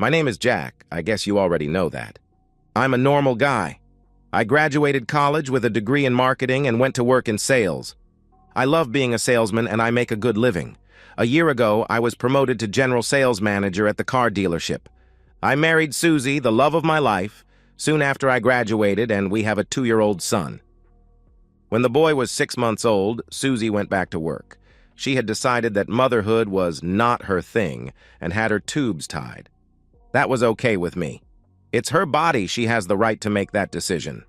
My name is Jack. I guess you already know that. I'm a normal guy. I graduated college with a degree in marketing and went to work in sales. I love being a salesman and I make a good living. A year ago, I was promoted to general sales manager at the car dealership. I married Susie, the love of my life, soon after I graduated, and we have a 2-year-old son. When the boy was 6 months old, Susie went back to work. She had decided that motherhood was not her thing and had her tubes tied. That was okay with me. It's her body, she has the right to make that decision.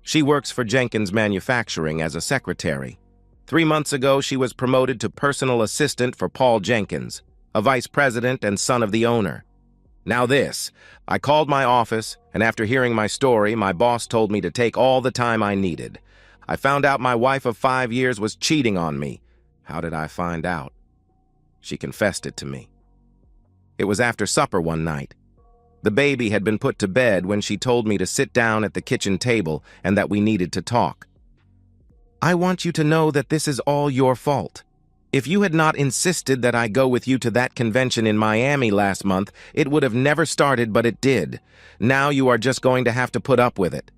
She works for Jenkins Manufacturing as a secretary. 3 months ago, she was promoted to personal assistant for Paul Jenkins, a vice president and son of the owner. Now this, I called my office, and after hearing my story, my boss told me to take all the time I needed. I found out my wife of 5 years was cheating on me. How did I find out? She confessed it to me. It was after supper one night. The baby had been put to bed when she told me to sit down at the kitchen table and that we needed to talk. I want you to know that this is all your fault. If you had not insisted that I go with you to that convention in Miami last month, it would have never started, but it did. Now you are just going to have to put up with it.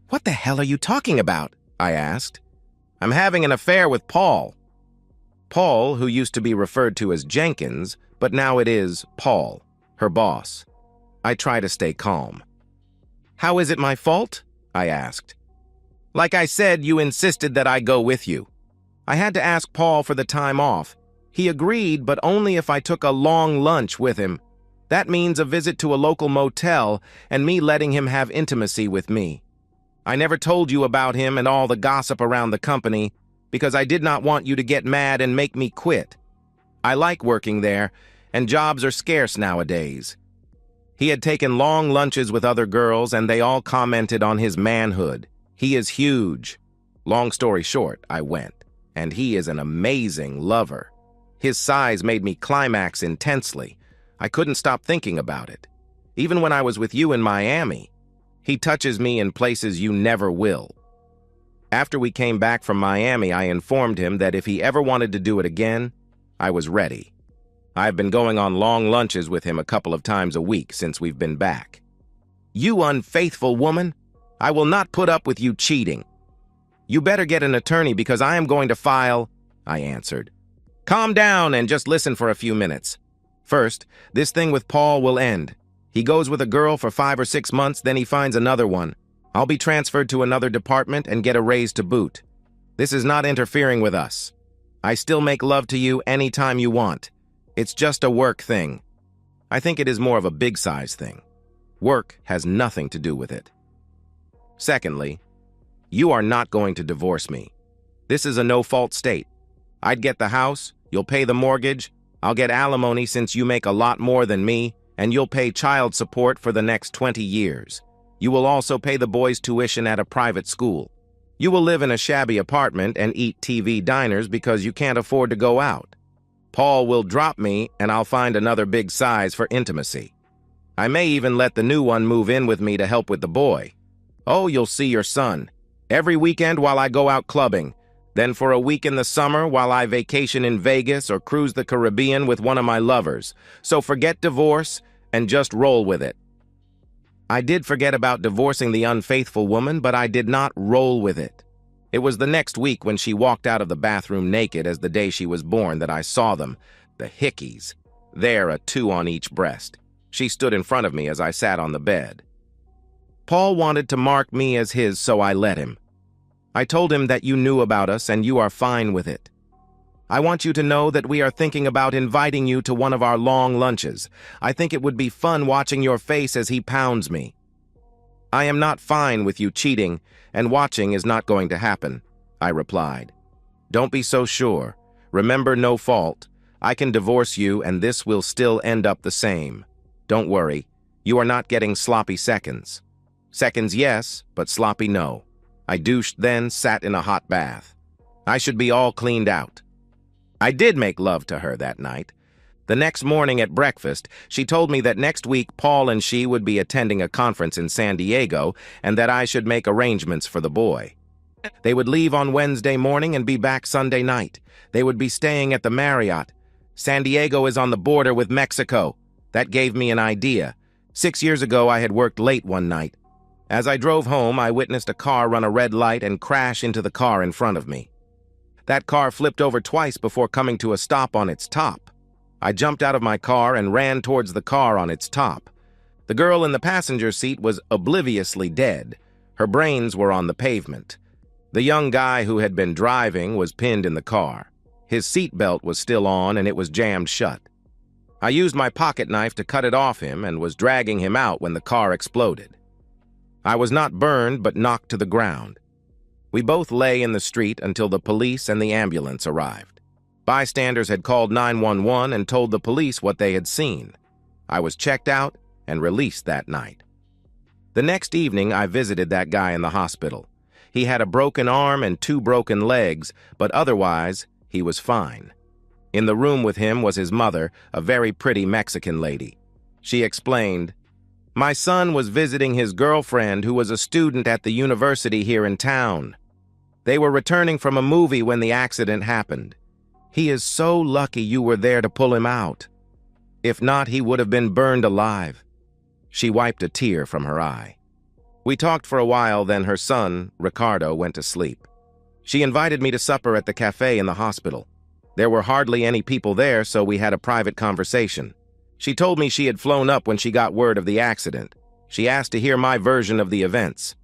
What the hell are you talking about? I asked. I'm having an affair with Paul. Paul, who used to be referred to as Jenkins, but now it is Paul, her boss. I try to stay calm. How is it my fault? I asked. Like I said, you insisted that I go with you. I had to ask Paul for the time off. He agreed, but only if I took a long lunch with him. That means a visit to a local motel and me letting him have intimacy with me. I never told you about him and all the gossip around the company because I did not want you to get mad and make me quit. I like working there, and jobs are scarce nowadays. He had taken long lunches with other girls, and they all commented on his manhood. He is huge. Long story short, I went. And he is an amazing lover. His size made me climax intensely. I couldn't stop thinking about it. Even when I was with you in Miami, he touches me in places you never will. After we came back from Miami, I informed him that if he ever wanted to do it again, I was ready. I've been going on long lunches with him a couple of times a week since we've been back. You unfaithful woman! I will not put up with you cheating. You better get an attorney because I am going to file, I answered. Calm down and just listen for a few minutes. First, this thing with Paul will end. He goes with a girl for 5 or 6 months, then he finds another one. I'll be transferred to another department and get a raise to boot. This is not interfering with us. I still make love to you anytime you want. It's just a work thing. I think it is more of a big size thing. Work has nothing to do with it. Secondly, you are not going to divorce me. This is a no-fault state. I'd get the house, you'll pay the mortgage, I'll get alimony since you make a lot more than me, and you'll pay child support for the next 20 years. You will also pay the boys' tuition at a private school. You will live in a shabby apartment and eat TV diners because you can't afford to go out. Paul will drop me and I'll find another big size for intimacy. I may even let the new one move in with me to help with the boy. Oh, you'll see your son. Every weekend while I go out clubbing, then for a week in the summer while I vacation in Vegas or cruise the Caribbean with one of my lovers. So forget divorce and just roll with it. I did forget about divorcing the unfaithful woman, but I did not roll with it. It was the next week when she walked out of the bathroom naked as the day she was born that I saw them, the hickeys. There, a 2 on each breast. She stood in front of me as I sat on the bed. Paul wanted to mark me as his, so I let him. I told him that you knew about us and you are fine with it. I want you to know that we are thinking about inviting you to one of our long lunches. I think it would be fun watching your face as he pounds me. I am not fine with you cheating, and watching is not going to happen, I replied. Don't be so sure. Remember, no fault. I can divorce you and this will still end up the same. Don't worry. You are not getting sloppy seconds. Seconds, yes, but sloppy, no. I douched, then sat in a hot bath. I should be all cleaned out. I did make love to her that night. The next morning at breakfast, she told me that next week Paul and she would be attending a conference in San Diego and that I should make arrangements for the boy. They would leave on Wednesday morning and be back Sunday night. They would be staying at the Marriott. San Diego is on the border with Mexico. That gave me an idea. 6 years ago, I had worked late one night. As I drove home, I witnessed a car run a red light and crash into the car in front of me. That car flipped over twice before coming to a stop on its top. I jumped out of my car and ran towards the car on its top. The girl in the passenger seat was obliviously dead. Her brains were on the pavement. The young guy who had been driving was pinned in the car. His seatbelt was still on and it was jammed shut. I used my pocket knife to cut it off him and was dragging him out when the car exploded. I was not burned but knocked to the ground. We both lay in the street until the police and the ambulance arrived. Bystanders had called 911 and told the police what they had seen. I was checked out and released that night. The next evening, I visited that guy in the hospital. He had a broken arm and 2 broken legs, but otherwise, he was fine. In the room with him was his mother, a very pretty Mexican lady. She explained, "My son was visiting his girlfriend who was a student at the university here in town. They were returning from a movie when the accident happened. He is so lucky you were there to pull him out. If not, he would have been burned alive." She wiped a tear from her eye. We talked for a while, then her son, Ricardo, went to sleep. She invited me to supper at the cafe in the hospital. There were hardly any people there, so we had a private conversation. She told me she had flown up when she got word of the accident. She asked to hear my version of the events.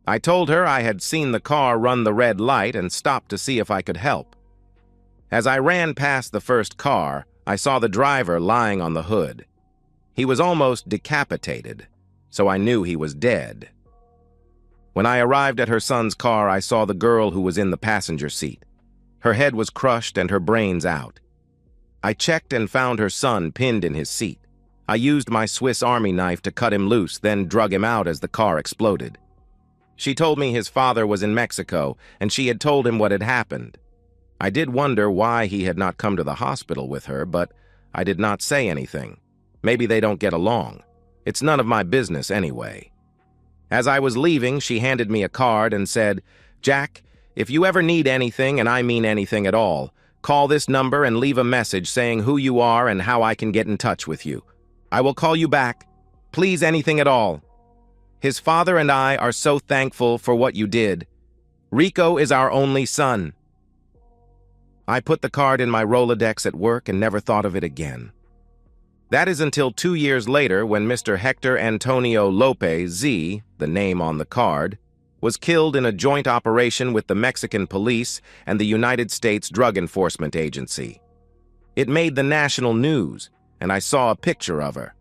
I told her I had seen the car run the red light and stopped to see if I could help. As I ran past the first car, I saw the driver lying on the hood. He was almost decapitated, so I knew he was dead. When I arrived at her son's car, I saw the girl who was in the passenger seat. Her head was crushed and her brains out. I checked and found her son pinned in his seat. I used my Swiss Army knife to cut him loose, then drug him out as the car exploded. She told me his father was in Mexico, and she had told him what had happened. I did wonder why he had not come to the hospital with her, but I did not say anything. Maybe they don't get along. It's none of my business anyway. As I was leaving, she handed me a card and said, "Jack, if you ever need anything, and I mean anything at all, call this number and leave a message saying who you are and how I can get in touch with you. I will call you back. Please, anything at all. His father and I are so thankful for what you did. Rico is our only son." I put the card in my Rolodex at work and never thought of it again. That is until 2 years later when Mr. Hector Antonio Lopez Z, the name on the card, was killed in a joint operation with the Mexican police and the United States Drug Enforcement Agency. It made the national news, and I saw a picture of her.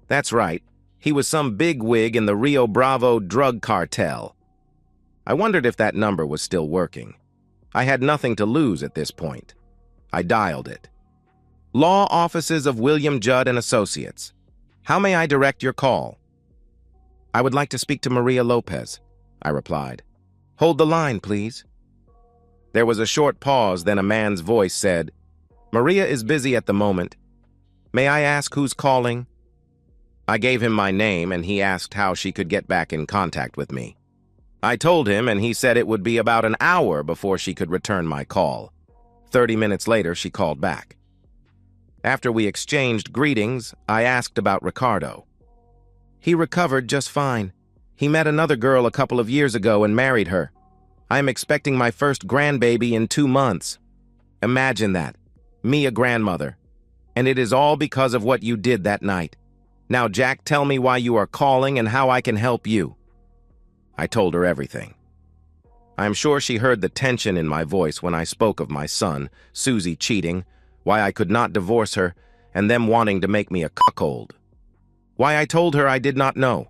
That's right, he was some bigwig in the Rio Bravo drug cartel. I wondered if that number was still working. I had nothing to lose at this point. I dialed it. "Law Offices of William Judd and Associates. How may I direct your call?" "I would like to speak to Maria Lopez," I replied. "Hold the line, please." There was a short pause, then a man's voice said, "Maria is busy at the moment. May I ask who's calling?" I gave him my name, and he asked how she could get back in contact with me. I told him, and he said it would be about an hour before she could return my call. 30 minutes later, she called back. After we exchanged greetings, I asked about Ricardo. "He recovered just fine. He met another girl a couple of years ago and married her. I am expecting my first grandbaby in 2 months. Imagine that. Me a grandmother. And it is all because of what you did that night. Now, Jack, tell me why you are calling and how I can help you." I told her everything. I am sure she heard the tension in my voice when I spoke of my son, Susie, cheating, why I could not divorce her, and them wanting to make me a cuckold. Why I told her I did not know.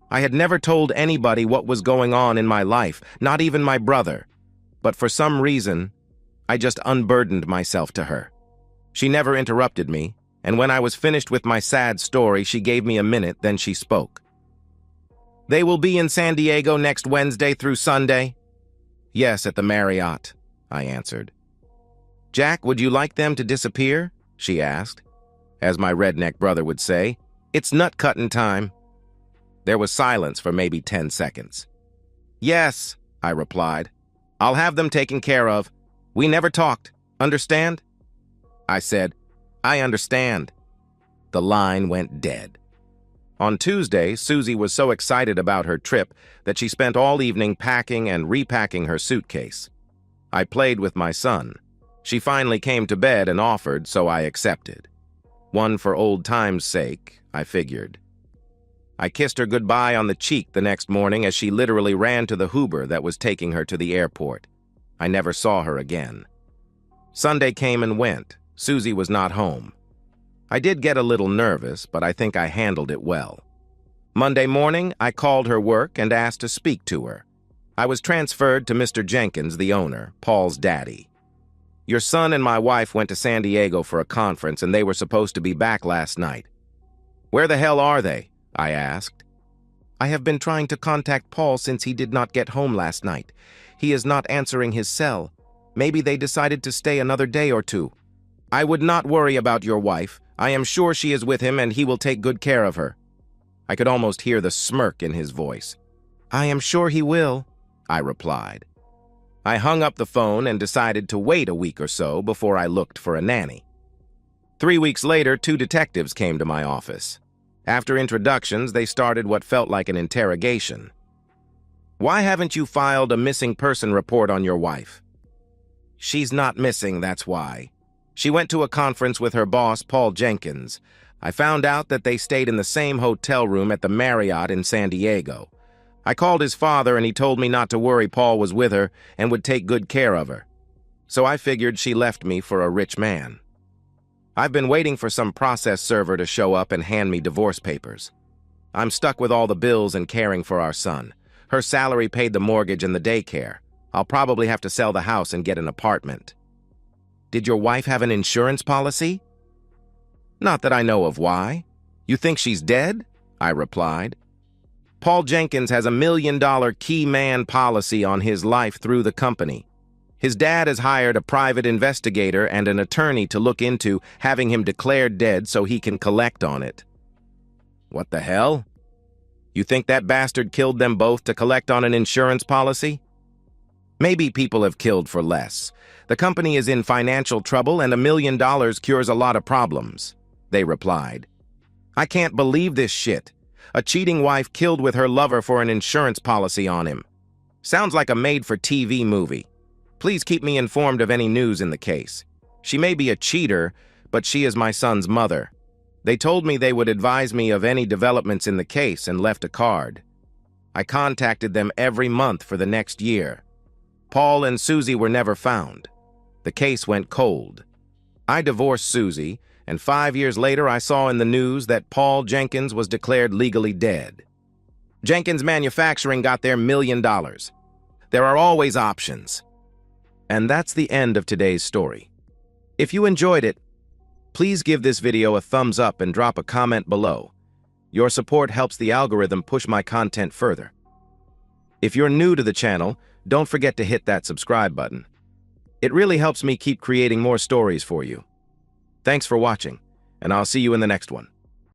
I had never told anybody what was going on in my life, not even my brother. But for some reason, I just unburdened myself to her. She never interrupted me, and when I was finished with my sad story, she gave me a minute, then she spoke. "They will be in San Diego next Wednesday through Sunday?" "Yes, at the Marriott," I answered. "Jack, would you like them to disappear?" she asked. As my redneck brother would say, "It's nut-cutting time." There was silence for maybe 10 seconds. "Yes," I replied. "I'll have them taken care of. We never talked. Understand?" I said, "I understand." The line went dead. On Tuesday, Susie was so excited about her trip that she spent all evening packing and repacking her suitcase. I played with my son. She finally came to bed and offered, so I accepted. One for old time's sake, I figured. I kissed her goodbye on the cheek the next morning as she literally ran to the Uber that was taking her to the airport. I never saw her again. Sunday came and went. Susie was not home. I did get a little nervous, but I think I handled it well. Monday morning, I called her work and asked to speak to her. I was transferred to Mr. Jenkins, the owner, Paul's daddy. Your son and my wife went to San Diego for a conference, and they were supposed to be back last night. Where the hell are they? I asked. I have been trying to contact Paul since he did not get home last night. He is not answering his cell. Maybe they decided to stay another day or two. I would not worry about your wife. I am sure she is with him and he will take good care of her. I could almost hear the smirk in his voice. I am sure he will, I replied. I hung up the phone and decided to wait a week or so before I looked for a nanny. 3 weeks later, 2 detectives came to my office. After introductions, they started what felt like an interrogation. Why haven't you filed a missing person report on your wife? She's not missing, that's why. She went to a conference with her boss, Paul Jenkins. I found out that they stayed in the same hotel room at the Marriott in San Diego. I called his father and he told me not to worry, Paul was with her and would take good care of her. So I figured she left me for a rich man. I've been waiting for some process server to show up and hand me divorce papers. I'm stuck with all the bills and caring for our son. Her salary paid the mortgage and the daycare. I'll probably have to sell the house and get an apartment. Did your wife have an insurance policy? Not that I know of. Why? You think she's dead? I replied. Paul Jenkins has $1 million key man policy on his life through the company. His dad has hired a private investigator and an attorney to look into having him declared dead so he can collect on it. What the hell? You think that bastard killed them both to collect on an insurance policy? Maybe people have killed for less. The company is in financial trouble and $1 million cures a lot of problems, they replied. I can't believe this shit. A cheating wife killed with her lover for an insurance policy on him. Sounds like a made-for-TV movie. Please keep me informed of any news in the case. She may be a cheater, but she is my son's mother. They told me they would advise me of any developments in the case and left a card. I contacted them every month for the next year. Paul and Susie were never found. The case went cold. I divorced Susie, and 5 years later I saw in the news that Paul Jenkins was declared legally dead. Jenkins Manufacturing got their $1 million. There are always options. And that's the end of today's story. If you enjoyed it, please give this video a thumbs up and drop a comment below. Your support helps the algorithm push my content further. If you're new to the channel, don't forget to hit that subscribe button. It really helps me keep creating more stories for you. Thanks for watching, and I'll see you in the next one.